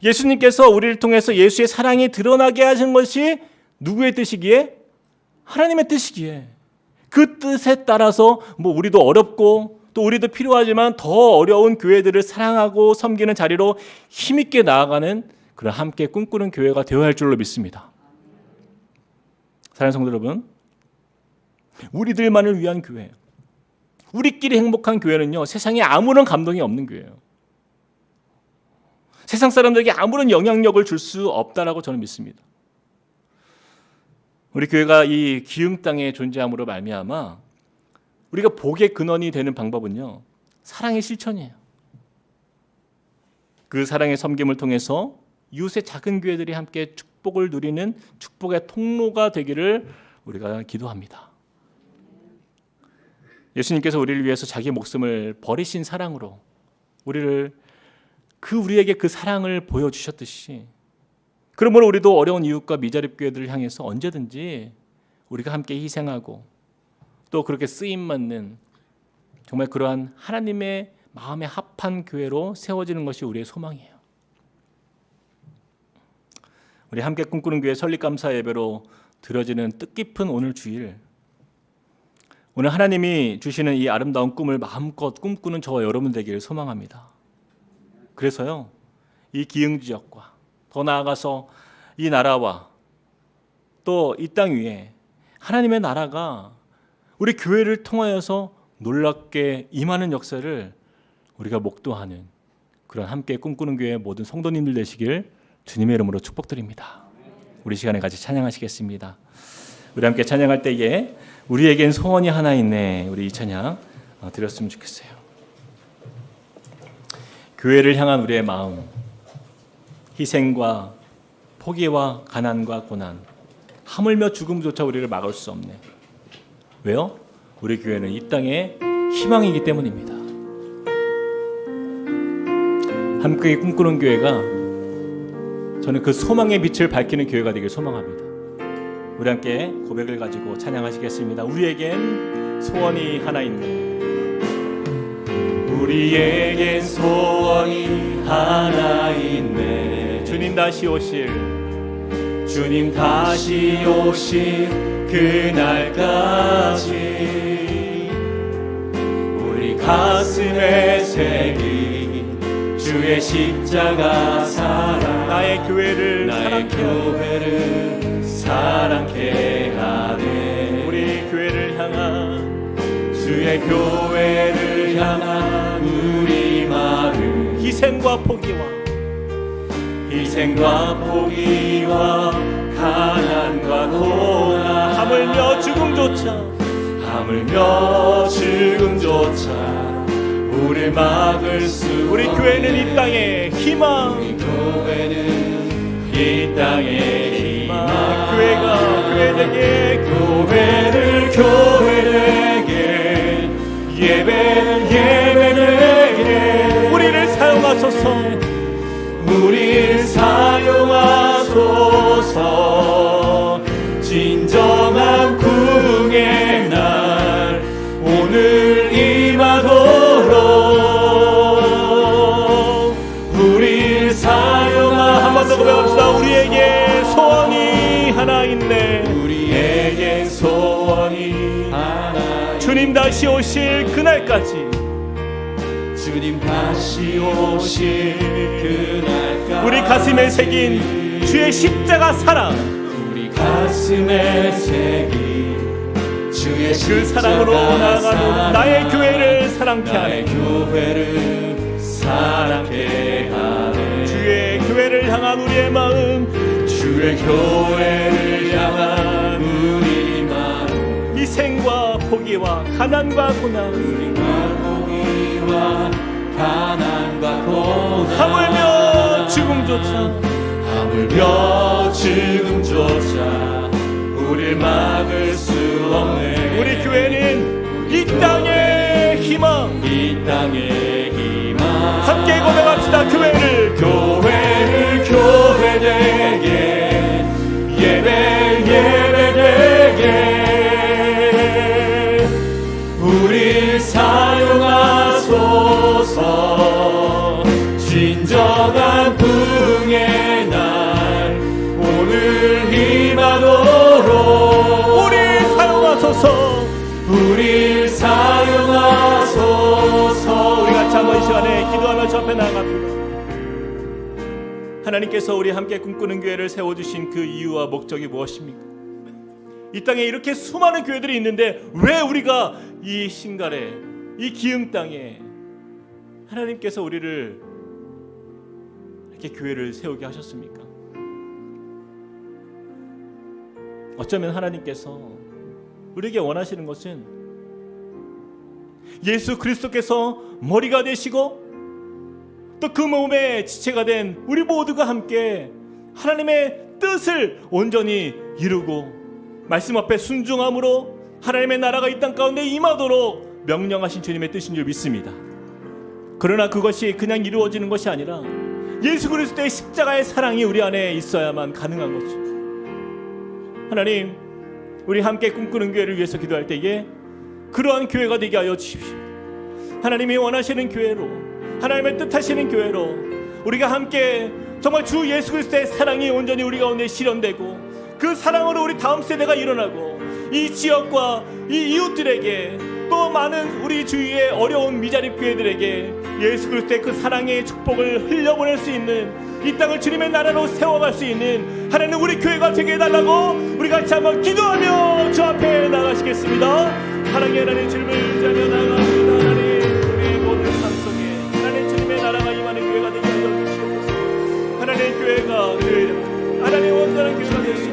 예수님께서 우리를 통해서 예수의 사랑이 드러나게 하신 것이 누구의 뜻이기에? 하나님의 뜻이기에. 그 뜻에 따라서 우리도 어렵고 또 우리도 필요하지만 더 어려운 교회들을 사랑하고 섬기는 자리로 힘있게 나아가는 그런 함께 꿈꾸는 교회가 되어야 할 줄로 믿습니다. 사랑하는 성도 여러분, 우리들만을 위한 교회, 우리끼리 행복한 교회는요, 세상에 아무런 감동이 없는 교회예요. 세상 사람들에게 아무런 영향력을 줄 수 없다라고 저는 믿습니다. 우리 교회가 이 기흥 땅에 존재함으로 말미암아 우리가 복의 근원이 되는 방법은요, 사랑의 실천이에요. 그 사랑의 섬김을 통해서 이웃의 작은 교회들이 함께 축복을 누리는 축복의 통로가 되기를 우리가 기도합니다. 예수님께서 우리를 위해서 자기 목숨을 버리신 사랑으로 우리에게 그 사랑을 보여주셨듯이, 그러므로 우리도 어려운 이웃과 미자립 교회들을 향해서 언제든지 우리가 함께 희생하고 또 그렇게 쓰임받는 정말 그러한 하나님의 마음에 합한 교회로 세워지는 것이 우리의 소망이에요. 우리 함께 꿈꾸는 교회 설립감사 예배로 드려지는 뜻깊은 오늘 주일, 오늘 하나님이 주시는 이 아름다운 꿈을 마음껏 꿈꾸는 저와 여러분 되기를 소망합니다. 그래서요, 이 기흥 지역과 더 나아가서 이 나라와 또 이 땅 위에 하나님의 나라가 우리 교회를 통하여서 놀랍게 임하는 역사를 우리가 목도하는 그런 함께 꿈꾸는 교회의 모든 성도님들 되시길 주님의 이름으로 축복드립니다. 우리 시간에 같이 찬양하시겠습니다. 우리 함께 찬양할 때에 우리에겐 소원이 하나 있네, 우리 이 찬양 드렸으면 좋겠어요. 교회를 향한 우리의 마음, 희생과 포기와 가난과 고난, 하물며 죽음조차 우리를 막을 수 없네. 왜요? 우리 교회는 이 땅의 희망이기 때문입니다. 함께 꿈꾸는 교회가, 저는 그 소망의 빛을 밝히는 교회가 되길 소망합니다. 우리 함께 고백을 가지고 찬양하시겠습니다. 우리에겐 소원이 하나 있네. 우리에겐 소원이 하나 있네. 주님 다시 오실, 주님 다시 오실 그날까지 우리 가슴에 새긴 주의 십자가 사랑, 나의 교회를 사랑케 하네. 우리 교회를 향한, 주의 교회를 향한 우리 마음, 희생과 포기와 가난과 고난, 하물며 죽음조차 우리를 막을 수, 우리 교회는 이 땅의 희망, 우리 교회는 이 땅의 희망. 교회를 교회되게, 예배되게 우리를 사용하소서. 진정한 구ung의 날 오늘 임하도록 우리를 사용하소서. 한 번 더 고백합시다. 우리에게 소원이 하나 있네. 우리에게 소원이 하나 있네. 주님 다시 오실 그날까지, 주님 다시 오실 그날까지 우리 가슴에 새긴 주의 십자가 사랑, 우리 가슴에 새긴 주의 그 사랑으로 나아가는 나의 교회를 사랑케 하네. 주의 교회를 향한 우리의 마음, 주의 교회를 향한 우리 마음, 희생과 포기와 가난과 고난, 하물며 죽음조차 우릴 막을 수 없네. 우리 교회는 이 땅의 희망, 함께 고백합시다. 교회를 교회되게, 예배되게 우릴 사용하소서. 진정한 부흥의 날 오늘 임하도록 우릴 사용하소서. 우리 같이 한번 이 시간에 기도하며 주 앞에 나아갑니다. 하나님께서 우리 함께 꿈꾸는 교회를 세워주신 그 이유와 목적이 무엇입니까? 이 땅에 이렇게 수많은 교회들이 있는데 왜 우리가 이 신갈에, 이 기흥 땅에 하나님께서 우리를 이렇게 교회를 세우게 하셨습니까? 어쩌면 하나님께서 우리에게 원하시는 것은 예수 그리스도께서 머리가 되시고 또 그 몸의 지체가 된 우리 모두가 함께 하나님의 뜻을 온전히 이루고 말씀 앞에 순종함으로 하나님의 나라가 이 땅 가운데 임하도록 명령하신 주님의 뜻인 줄 믿습니다. 그러나 그것이 그냥 이루어지는 것이 아니라 예수 그리스도의 십자가의 사랑이 우리 안에 있어야만 가능한 거죠. 하나님, 우리 함께 꿈꾸는 교회를 위해서 기도할 때에 그러한 교회가 되게 하여 주십시오. 하나님이 원하시는 교회로, 하나님의 뜻하시는 교회로 우리가 함께 정말 주 예수 그리스도의 사랑이 온전히 우리 가운데 실현되고 그 사랑으로 우리 다음 세대가 일어나고 이 지역과 이 이웃들에게 또 많은 우리 주위의 어려운 미자립 교회들에게 예수 그리스도의 그 사랑의 축복을 흘려보낼 수 있는 이 땅을 주님의 나라로 세워갈 수 있는 하나님 우리 교회가 되게 해달라고 우리 같이 한번 기도하며 주 앞에 나가시겠습니다. 사랑의 하나님 주님을 의지하며 나아갑니다. 하나님 우리 모든 삶 속에 하나님 주님의 나라가 임하는 교회가 되게 하여 주시옵소서. 하나님의 교회가 하나님 온전한 교회가 되시옵소서.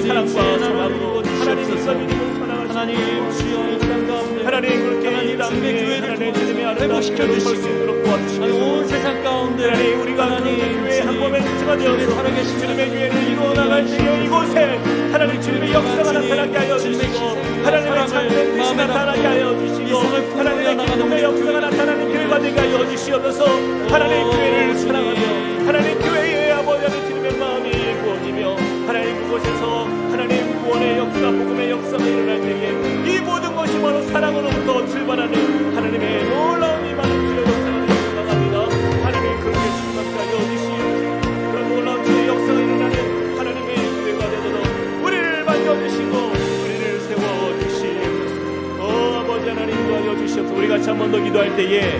사랑과 사랑으로 하나님과 믿음으로 살아가시고 하나님 그렇게 이 땅에 하나님 주님의 아름다운 교회를 설 수 있도록 도와주시고 온 세상 가운데 하나님 우리가 그 교회 한 몸의 지체가 되어서 주님의 교회를 이루어 나갈 때에 이곳에 하나님 주님의 역사가 나타나게 하여 주시고 하나님의 참된 뜻이 나타나게 하여 주시고 하나님의 기쁨의 역사가 나타나는 교회가 되게 하여 주시옵소서. 하나님 교회를 사랑하며 하나님 교회의 아버지 하나님 주님의 마음이 구원이며 하나님 그곳에서 하나님 구원의 역사 복음의 역사가 일어날 때에 이 모든 것이 바로 사랑으로부터 출발하는 하나님의 놀라운 이 많은 주의 역사가 되길 바랍니다. 하나님 그렇게 충만케 하여 주시옵소서. 그런 놀라운 주의 역사가 일어나는 하나님의 교회가 되도록 우리를 만져주시고 우리를 세워주시옵소서. 아버지 하나님 도와줘 주시옵소서. 우리 같이 한 번 더 기도할 때에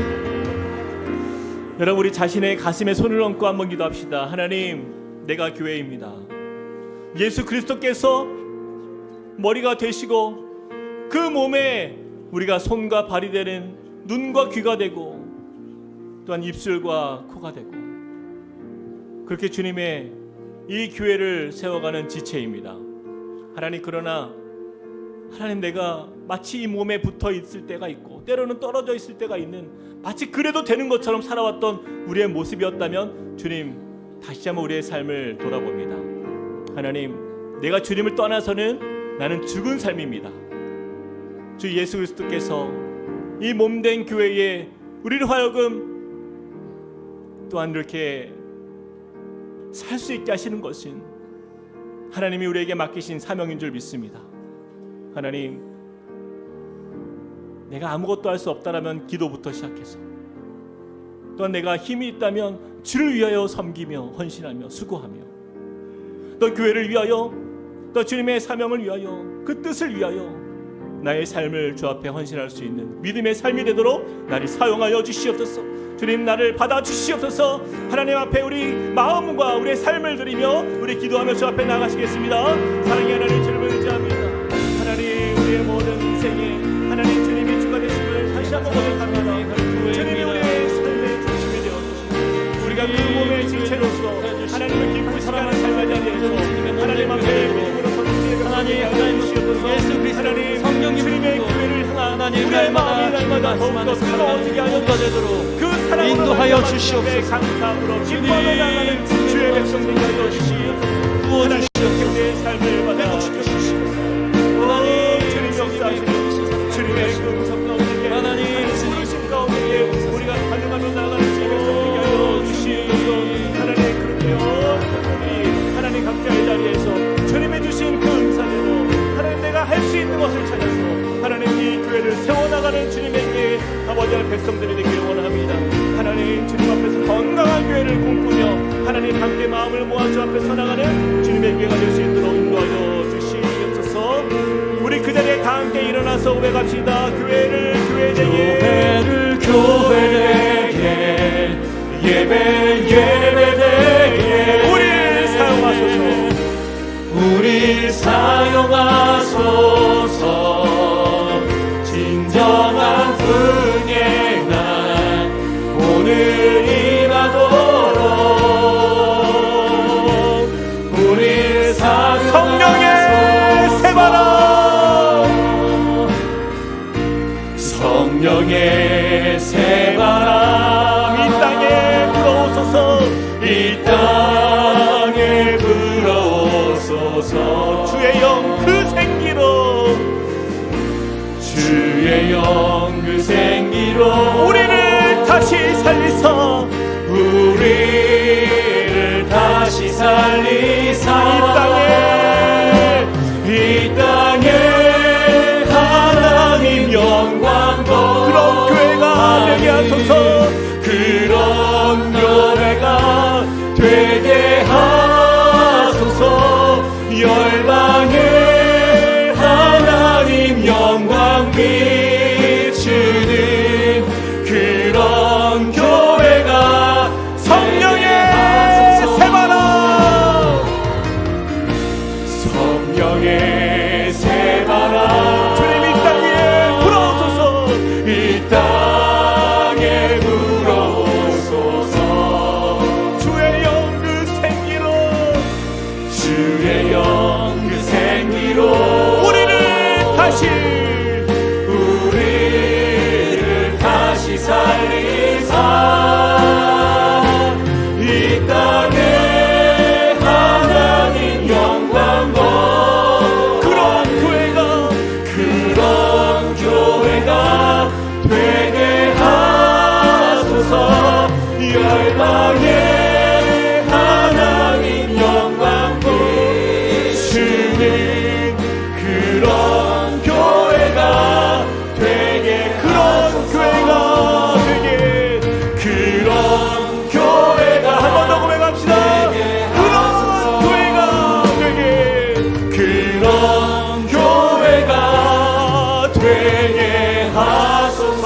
여러분 우리 자신의 가슴에 손을 얹고 한번 기도합시다. 하나님 내가 교회입니다. 예수 그리스도께서 머리가 되시고 그 몸에 우리가 손과 발이 되는 눈과 귀가 되고 또한 입술과 코가 되고 그렇게 주님의 이 교회를 세워가는 지체입니다. 하나님 그러나 하나님 내가 마치 이 몸에 붙어 있을 때가 있고 때로는 떨어져 있을 때가 있는 마치 그래도 되는 것처럼 살아왔던 우리의 모습이었다면 주님 다시 한번 우리의 삶을 돌아봅니다. 하나님 내가 주님을 떠나서는 나는 죽은 삶입니다. 주 예수 그리스도께서 이 몸된 교회에 우리를 하여금 또한 이렇게 살 수 있게 하시는 것은 하나님이 우리에게 맡기신 사명인 줄 믿습니다. 하나님 내가 아무것도 할 수 없다라면 기도부터 시작해서 또한 내가 힘이 있다면 주를 위하여 섬기며 헌신하며 수고하며 또 교회를 위하여 또 주님의 사명을 위하여 그 뜻을 위하여 나의 삶을 주 앞에 헌신할 수 있는 믿음의 삶이 되도록 나를 사용하여 주시옵소서. 주님 나를 받아주시옵소서. 하나님 앞에 우리 마음과 우리의 삶을 드리며 우리 기도하며 주 앞에 나가시겠습니다. 사랑의 하나님 주님을 의지합니다. 하나님 우리의 모든 인생에 하나님 주님이 주가 되심을 다시 한번 고백합니다. 주님이 우리의 삶의 중심이 되어주시고 우리가 그 몸의 지체로서 하나님을 기쁘시게 하는 삶의 자리에서 하나님 앞에 믿음으로 서는 하나님 예수 그리스도 성령님 주님의 교회를 향한 우리의 마음이 날마다 더욱더 뜨거워지게 하여 되도록 그 사랑으로 인도하여 주시옵소서. 감사함으로 기뻐하며 나가는 주의 백성들이 하여 주시옵소서. 부어주시옵소서. 우리의 삶을 받아 회복시켜주시옵소서. 하나님 주님 역사하시는 주님의 그 음성 가운데 하나님 부르심 가운데 우리가 반응하며 나가는 주의 백성들이 하여 주시옵소서. 하나님 그렇게요 우리 하나님 각자의 자리에서 주님이 주신 그 은사대로 하나님 내가 할 수 있는 것을 찾아서 하나님 이 교회를 세워나가는 주님에게 아버지의 백성들이 되기를 원합니다. 하나님 주님 앞에서 건강한 교회를 꿈꾸며 하나님 함께 마음을 모아 주 앞에 서나가는 주님의 교회가 될 수 있도록 인도하여 주시옵소서. 우리 그 자리에 다 함께 일어나서 고백합시다. 교회를 교회되게 예배되게 우리를 사용하소서. 우리 사용하소서. 진정한 분예난 오늘 임하도록 우리 성령의 새바람 성령의 새바람 이 땅에 불어오소서. 이 땅에 불어오소서. 주의 영 그 생기로 주의 영 그 생기로 우리를 다시 살리사 우리를 다시 살리사 이 땅에 하나님 영광도 그런 교회가 되게 하소서. 그런 교회가 되게 하소서. 열방에 하나님 영광 비추는 그런 교회가 성령의 새바람 성령의 새바람 주님 이 땅에 불어오소서. 이 땅에 불어오소서. 주의 영 그 생기로 주의 영 그 생기로 다시 우리를 다시 살리사 이 땅에 하나님 영광과 그런 교회가 되게 하소서. 열방에 하나님 영광 비추는 그런 교회가 되게 그런 교회가 한 번 더 고백합시다. 그런 교회가 되게 그런 교회가 되게 하소서.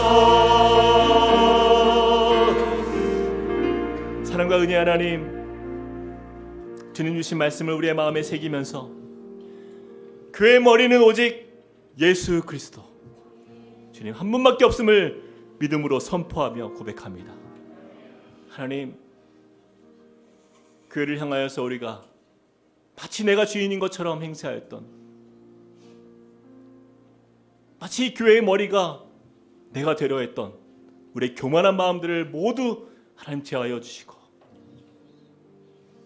사랑과 은혜 하나님, 주님 주신 말씀을 우리의 마음에 새기면서 교회의 머리는 오직 예수 그리스도, 주님 한 분밖에 없음을 믿음으로 선포하며 고백합니다. 하나님, 교회를 향하여서 우리가 마치 내가 주인인 것처럼 행세하였던, 마치 교회의 머리가 내가 되려 했던 우리의 교만한 마음들을 모두 하나님 제하여 주시고,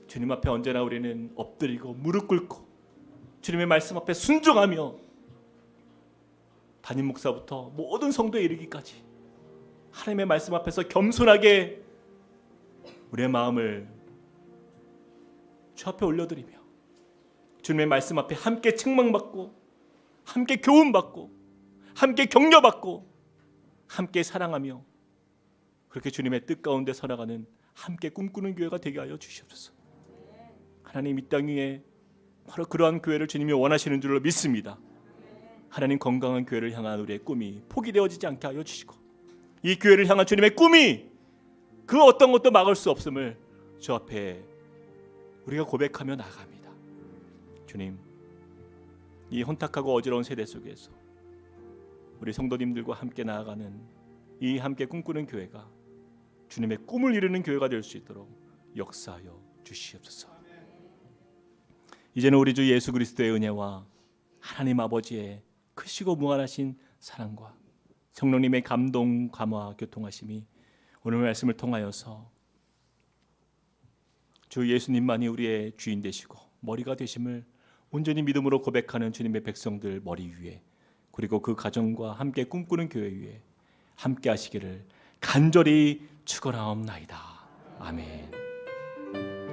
주님 앞에 언제나 우리는 엎드리고 무릎 꿇고 주님의 말씀 앞에 순종하며 담임 목사부터 모든 성도에 이르기까지 하나님의 말씀 앞에서 겸손하게 우리의 마음을 주 앞에 올려드리며 주님의 말씀 앞에 함께 책망받고 함께 교훈받고 함께 격려받고 함께 사랑하며 그렇게 주님의 뜻 가운데 살아가는 함께 꿈꾸는 교회가 되게 하여 주시옵소서. 하나님, 이 땅 위에 바로 그러한 교회를 주님이 원하시는 줄로 믿습니다. 하나님, 건강한 교회를 향한 우리의 꿈이 포기되어지지 않게 하여 주시고 이 교회를 향한 주님의 꿈이 그 어떤 것도 막을 수 없음을 주 앞에 우리가 고백하며 나아갑니다. 주님, 이 혼탁하고 어지러운 세대 속에서 우리 성도님들과 함께 나아가는 이 함께 꿈꾸는 교회가 주님의 꿈을 이루는 교회가 될 수 있도록 역사하여 주시옵소서. 이제는 우리 주 예수 그리스도의 은혜와 하나님 아버지의 크시고 무한하신 사랑과 성령님의 감동, 감화, 교통하심이 오늘 말씀을 통하여서 주 예수님만이 우리의 주인 되시고 머리가 되심을 온전히 믿음으로 고백하는 주님의 백성들 머리 위에, 그리고 그 가정과 함께 꿈꾸는 교회 위에 함께 하시기를 간절히 축원하옵나이다. 아멘.